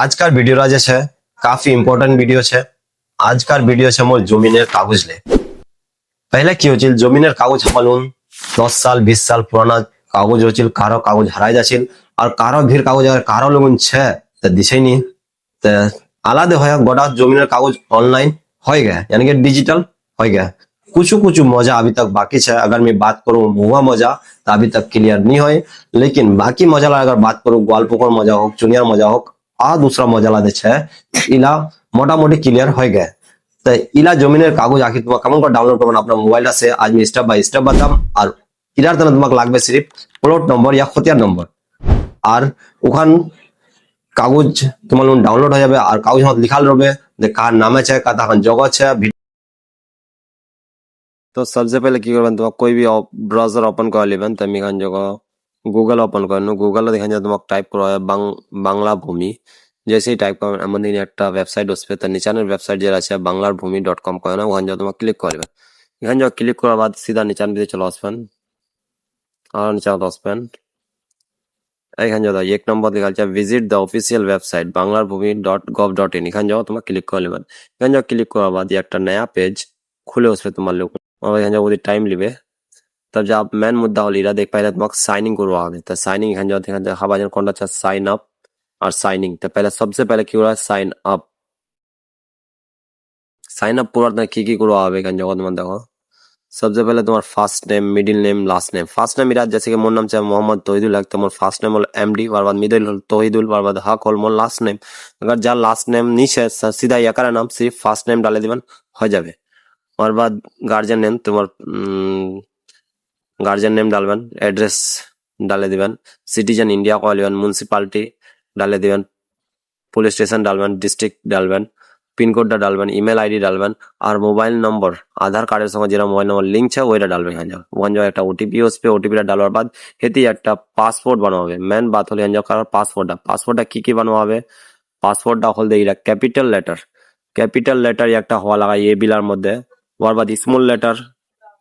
આજકાલ વિડીયો જે છે કાફी इम्पोर्टेंट वीडियो છે। આજકાલ ভিডিও છે মোর জমিনের কাগজ লে। पहले কি হয়েছিল জমিনের কাগজ হামালুন 10 সাল 20 সাল পুরানা কাগজ হয়েছিল, কারো কাগজ হারাই যাচ্ছিল আর কারো ভিড় কাগজ আর কারো লোগুন ছে তা দিছেই নি। তা আলাদা হয়ে গোটা জমিনের কাগজ ऑनलाइन हो गया, यानी कि डिजिटल हो गया। कुछ कुछ मजा अभी तक बाकी है। अगर मैं बात करूं हुआ मजा तो अभी तक क्लियर नहीं हुई, लेकिन बाकी मजा ला अगर बात करूं गोलपोकर मजा हो, चुनियर मजा हो आ दूसरा मजा ला छे इला मोटामुटी क्लियर हो गए। तो इला जमीन कागज आखिर तुम्हें कमन कर डाउनलोड करबो अपना मोबाइल से आज मैं स्टेप बाय स्टेप बताम। और इलार तना तुम्हें लागबे सिर्फ प्लॉट नंबर या खতিয়াन नंबर और ওখান কাগজ তোমার ডাউনলোড হয়ে যাবে আর কাগজ মত লিখাল রবে যে কার নামে আছে কার তখন জগৎ আছে। तो सबसे पहले की करबेन तुम्हें कोई भी ब्राउजर ओपन कर लेबेन। तो আমি এখান जगह गूगल ओपन करनो, गूगल देखा जाए तुम्हें टाइप करो बांग्ला भूमि। जैसे ही टाइप करें एमन एक वेबसाइट उस पर नीचे वेबसाइट जो है banglarbhumi.com कहना वहाँ जाओ तुम्हें क्लिक कर लेबेन। এখান जाओ क्लिक करार बाद सीधा नीचे दिए चलो আসবেন और नीचे আসবেন। এখান जाओ एक नंबर लिखा है visit the official website banglarbhumi.gov.in। এখান जाओ तुम्हें क्लिक कर लेबेन। এখান जाओ क्लिक करार बाद ये एक नया पेज खुले उस पर तुम्हारे लोग और এখান जाओ वो टाइम लिबे। तब जब मेन मुद्दा हो लीरा देख पाए तुम्हें साइनिंग करवा आगे। तो साइनिंग एखान जाओ देखा बाजार कौन अच्छा साइन अप और साइनिंग। तो पहले सबसे पहले की हो रहा है साइन अप। साइन अप पूरा की करवा आगे एखान जाओ तुम्हारे देखो सबसे पहले तुम्हारा first name middle name last name. First name मेरा जैसे कि मोर नाम है मोहम्मद तोहिदुल हक, तो more first name whole MD, बार बाद मिडिल होल तोहिदुल, बार बाद हक होल मोर लास्ट नेम। अगर जा लास्ट नेम नीचे सीधा याकारा नाम सिर्फ फर्स्ट नेम डाले दिबेन हो जाबे। और बाद गार्जियन नेम तुम्हार गार्जियन नेम डालबेन, एड्रेस डाले दिबेन, सिटीजन इंडिया को लेबेन, म्युनिसिपालिटी डाले दिबेन, पुलिस स्टेशन डालबेन, डिस्ट्रिक्ट डालबेन, पिन कोड डालबेन, ईमेल आईडी डालबेन और मोबाइल नंबर आधार कार्ड संगे जेरा मोबाइल नंबर लिंक है वही डालबेन। वहाँ जाओ एक ओटीपी उस पे ओटीपी डालवार बाद हेती एक पासपोर्ट बनवाबे। मेन बात होल जाओ कार पासपोर्ट की बनवाबे। पासपोर्ट होल दे कैपिटल लेटर एक हवा लगा ये बिलार मध्य, ওয়ার বাদ স্মল লেটার,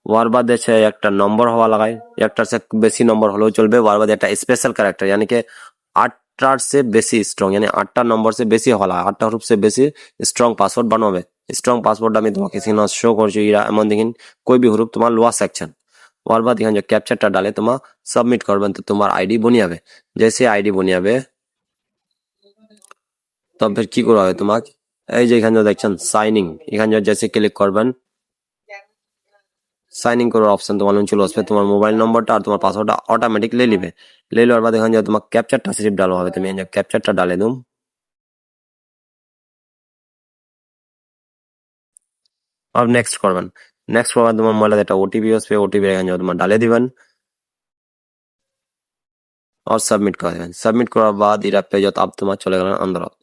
ওয়ার বাদ একটা নম্বর হওয়া লাগায়, একটার से বেশি নম্বর হলেও চলবে। ওয়ার বাদ একটা স্পেশাল ক্যারেক্টার यानी कि 8টার से বেশি স্ট্রং यानी 8টা নম্বর से বেশি হওয়া লাগে, 8টা হুরুফ से বেশি স্ট্রং পাসওয়ার্ড বানাবে। স্ট্রং পাসওয়ার্ড আমি তোমাকে সিনা শো করছি ইরা এমন দেখিন कोई भी হুরুফ তোমার লোয়ার সেকশন। ওয়ার বাদ এখানে যে ক্যাপচারটা ডালে তোমার সাবমিট করবেন তো তোমার আইডি বনি যাবে। जैसे আইডি বনি যাবে তবে फिर কি করা হবে তোমাকে এই যে এখানে দেখছেন সাইনিং, এখানে जैसे ক্লিক করবেন साइनिंग करो ऑप्शन तुम्हारे चलो उस पर तुम्हारा मोबाइल नंबर और तुम्हारा पासवर्ड ऑटोमेटिक ले लीबे। ले लो और बाद एखान तुम्हें कैप्चरटा सिर्फ डालो হবে। তুমি এই ক্যাপচারটা ডালে দুম और नेक्स्ट করবেন। नेक्स्ट করবেন তোমার মোবাইলে একটা ওটিপি আসবে, ওটিপি এখান তোমার ডালে দিবেন और सबमिट कर देবেন। सबमिट করার बाद এরা পেজত আপ তোমার চলে গেলেন अंदरत।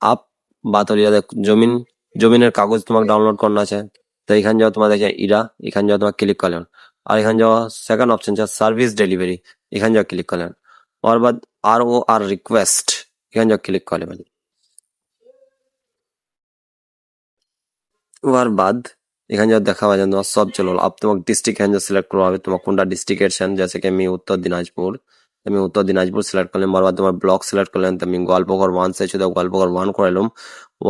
आप बात हो रही জমিনের কাগজ তোমাকে ডাউনলোড করনা আছে। তো এখানে যাও তোমার দেখে ইরা, এখানে যাও তোমার ক্লিক করলেন আর এখানে যাও সেকেন্ড অপশন আছে সার্ভিস ডেলিভারি, এখানে যাও ক্লিক করলেন और बाद ROR रिक्वेस्ट এখানে যাও ক্লিক कर लेबेन। ওর बाद এখানে যাও দেখা পাবেন তোমার সব চলো। अब তোমাকে ডিস্ট্রিক্ট এখানে সিলেক্ট করা হবে তোমার কোনটা ডিস্ট্রিক্টের ছেন। जैसे कि আমি উত্তর দিনাজপুর, আমি উত্তর দিনাজপুর সিলেক্ট করলাম। ওর बाद তোমার ব্লক সিলেক্ট করলেন তো আমি গোয়ালপাড়া 1 से শুধু গোয়ালপাড়া 1 করাইলাম।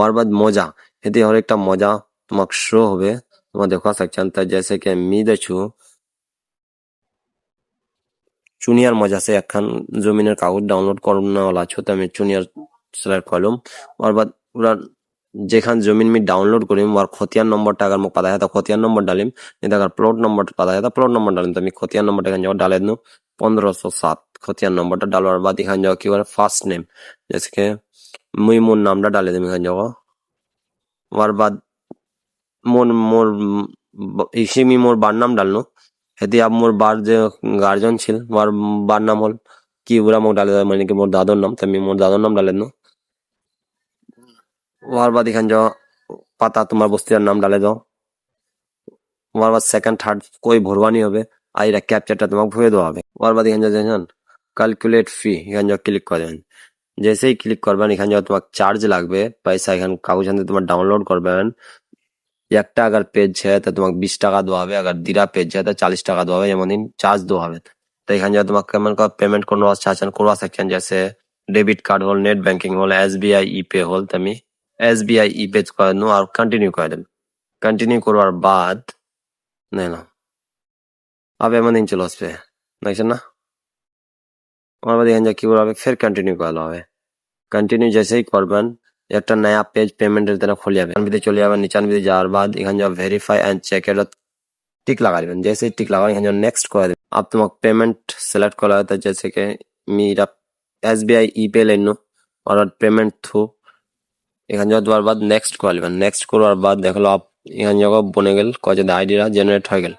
ওর बाद মজা এতে হর একটা মজা তোমাকে শো হবে তোমার দেখা सकছেন। তো जैसे कि আমি দেখু চুনিয়ার মজা से একখান জমিনের কাগজ ডাউনলোড করনা वाला ছো তো আমি চুনিয়ার সিলেক্ট করলাম। ওর बाद पूरा যেখান জমিন में डाउनलोड करीम और खतियान नंबरটা अगर मुझे पता है तो खतियान नंबर डालिम, नहीं तो अगर प्लॉट नंबर पता है तो प्लॉट नंबर डालिम। तो मैं खतियान नंबरটা এখানে যাও डाले दूं 1507 खतियान नंबरটা डालवार बाद এখানে যাও কি করে ফার্স্ট নেম जैसे कि মুই মোর নামটা डाले দিম এখানে যাও। ওর बाद मोर मोर इसी में मोर बार नाम डालनो हेती अब मोर बार जो गार्जियन छिल मोर बार नाम होल की बुरा मोर डाले माने कि मोर दादर नाम तमी मोर दादर नाम डाले दो। ওর बाद এখানে যাও পাতা তোমার বস্তির নাম ডালে দাও। ওর बाद সেকেন্ড থার্ড कोई ভরবা नहीं হবে আর এটা ক্যাপচারটা তোমাকে ভরে দেওয়া হবে। ওর बाद এখানে যাও ক্যালকুলেট ফি এখানে যাও ক্লিক করবেন। जैसे ही क्लिक করবেন এখানে যাও তোমাকে চার্জ লাগবে পয়সা এখানে কাগজ আনতে তোমার ডাউনলোড করবেন। একটা अगर पेज है तो তোমাকে 20 টাকা দেওয়া হবে, अगर দিরা पेज है तो 40 টাকা দেওয়া হবে, এমন দিন চার্জ দেওয়া হবে। তো এখানে যাও তোমাকে কেমন পেমেন্ট করতে চাচ্ছেন করবা সেকশন जैसे ডেবিট কার্ড হল, নেট ব্যাংকিং হল, SBI ইপে হল, তুমি SBI ইপে করে নো আর কন্টিনিউ করে দেন। কন্টিনিউ করবার বাদ না अब এমন দিন চলে আসবে, দেখছেন না? আমার বাদ এখানে কি করবে, ফের কন্টিনিউ করলে হবে। कंटिन्यू जैसे ही करबन একটা नया पेज पेमेंटेर तरह खुल जाবে। নিচানবিতে চলে যাবেন, নিচানবিতে যাওয়ার বাদ এখানে যাও ভেরিফাই এন্ড চেক এর टिक लगा देবেন। जैसे ही टिक लगाओ यहाँ नेक्स्ट कर देবেন। अब तुम्हारा पेमेंट सेलेक्ट करा होता है, जैसे कि मेरा SBI ইপে लेनो और पेमेंट थ्रू এখানে যাওয়ার বাদ নেক্সট করে নেবেন। নেক্সট করার বাদ দেখলো আপ এখানে জায়গা বনে গেল কয় যে আইডিটা জেনারেট হয়ে গেল।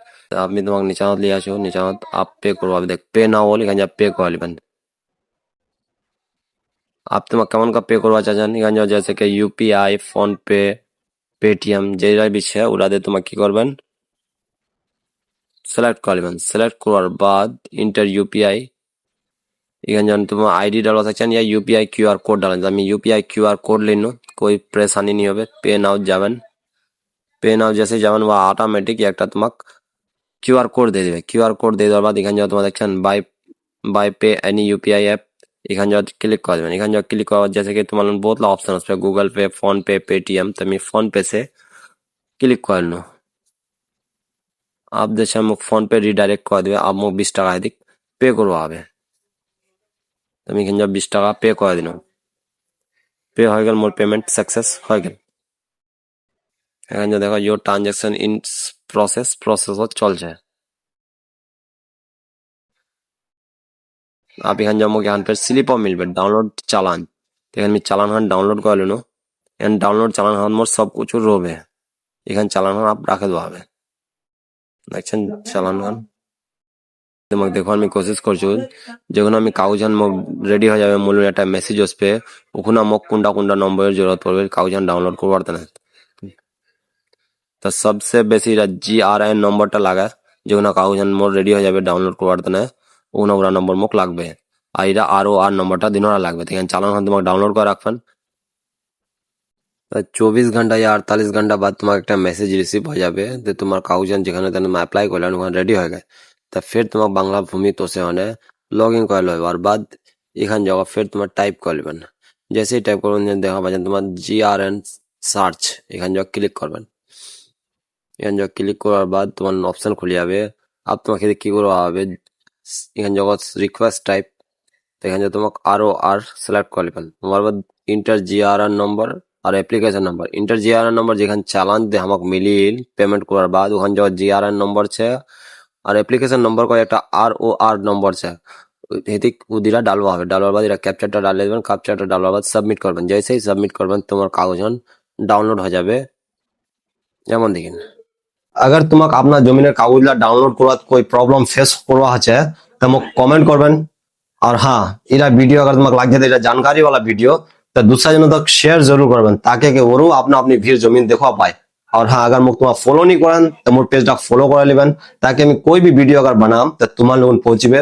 আপনি তোমাকে নিচানত লিয়ে আসো, নিচানত আপ पे করবো। দেখ पे না হলে এখানে যা पे করে নেবেন। आप তোমাকে কেমন का पे করবা চাচ্ছেন এখানে যাও, जैसे कि UPI फोन पे पेटीएम যেটা বিছে ওরা দিয়ে তোমাকে কি করবেন সিলেক্ট করে নেবেন। সিলেক্ট করার বাদ इंटर UPI এখানে যখন তোমার आईडी डालवा চাচ্ছেন या UPI QR कोड डालें। আমি UPI QR कोड लेनो, कोई परेशानी नहीं হবে। पे नाउ যাবেন, पे नाउ जैसे যাবেন वो ऑटोमेटिक একটা তোমাকে QR कोड দিয়ে দিবে। QR कोड দিয়ে দেওয়ার বাদ এখানে যাও তোমার দেখছেন বাই पे एनी UPI ऐप এখানে যাও क्लिक कर देবেন। এখানে যাও क्लिक করার जैसे कि তোমার बहुत ला ऑप्शन আছে, गूगल पे, फोन पे, पेटीएम। তুমি फोन पे से क्लिक कर लो। आप जैसे मुझे फोन पे रिडायरेक्ट कर देবে। आप मुझे 20 টাকা এদিক पे করবা হবে। তুমি এখানে যাও 20 টাকা पे করে দিন। पे হয়ে গেল, মোর পেমেন্ট সাকসেস হয়ে গেল। এখানে যাও দেখো योर ट्रांजैक्शन इन प्रोसेस চলছে। आप এখানে যাও मुझे यहाँ पे स्लिपও मिलবে डाउनलोड চালান। এখানে আমি চালান হান ডাউনলোড করে লেনো। এখানে ডাউনলোড চালান হান মোর সব কিছু রবে। এখানে চালান হান आप রাখে দেওয়া হবে। দেখছেন চালান হান তোমাকে দেখো আমি কোশিশ করছি যখন আমি কাগজান রেডি হয়ে যাবে মূল একটা মেসেজ আসবে ওখানে মোক কোনটা কোনটা নম্বরের জরুরত পড়বে কাগজান ডাউনলোড করবার না। তো সবচেয়ে বেশি GRN নম্বরটা লাগা যখন কাগজান মোর রেডি হয়ে যাবে ডাউনলোড করবার না ওখানে ওরা নম্বর মোক লাগবে। আর এটা ROR নম্বরটা দিনরা লাগবে। এখানে চালান হান তোমাকে ডাউনলোড করে রাখবেন। 24 घंटा या 48 घंटा बाद तुम्हारा একটা মেসেজ রিসিভ হয়ে যাবে যে তোমার কাগজান যেখানে তুমি অ্যাপ্লাই করলেন ওখানে রেডি হয়ে গেছে। তা ফের তোমার বাংলা ভূমি তো से होने लॉगिन कर लो और बाद এখানে যাওয়া ফের তোমার টাইপ করবেন। जैसे ही टाइप করবেন দেখা পাবেন তোমার GRN সার্চ এখানে যাও ক্লিক করবেন। এখানে যাও ক্লিক করার বাদ তোমার অপশন খুলে যাবে। আপ তোমাকে কি করতে হবে এখানে যাও রিকোয়েস্ট টাইপ এখানে যাও তোমাকে ROR সিলেক্ট করবেন। তোমার বাদ इंटर GRN নম্বর और application number inter GRN number যেখানে চালান দে আমাকে মিলিল পেমেন্ট করার বাদ ওখানে যাও GRN নম্বর છે আর एप्लीकेशन नंबर को একটা ROR নম্বর છે এদিক উদিরা ডালবা হবে। ডালবার বাদ এটা ক্যাপচারটা ডালে দেবেন। ক্যাপচারটা ডালবার বাদ সাবমিট করবেন। जैसे ही सबमिट করবেন তোমার কাগজান ডাউনলোড হয়ে যাবে। যেমন দেখেন अगर তোমাকে আপনার জমিনের কাগজলা ডাউনলোড করার कोई प्रॉब्लम फेस করবা আছে তো মোক কমেন্ট করবেন। और हाँ এরা ভিডিও अगर তোমাকে লাগছে এটা जानकारी वाला वीडियो तो दूसरा जनों तक शेयर जरूर करबें ताकि कि वो अपना अपनी भीड़ जमीन देखा पाए। और हाँ अगर मुझे तुम्हारा फॉलो नहीं करें तो मोर पेज फॉलो कर लेबें ताकि मैं कोई भी वीडियो अगर बनाम तो तुम्हारे लोगन पहुंचबे।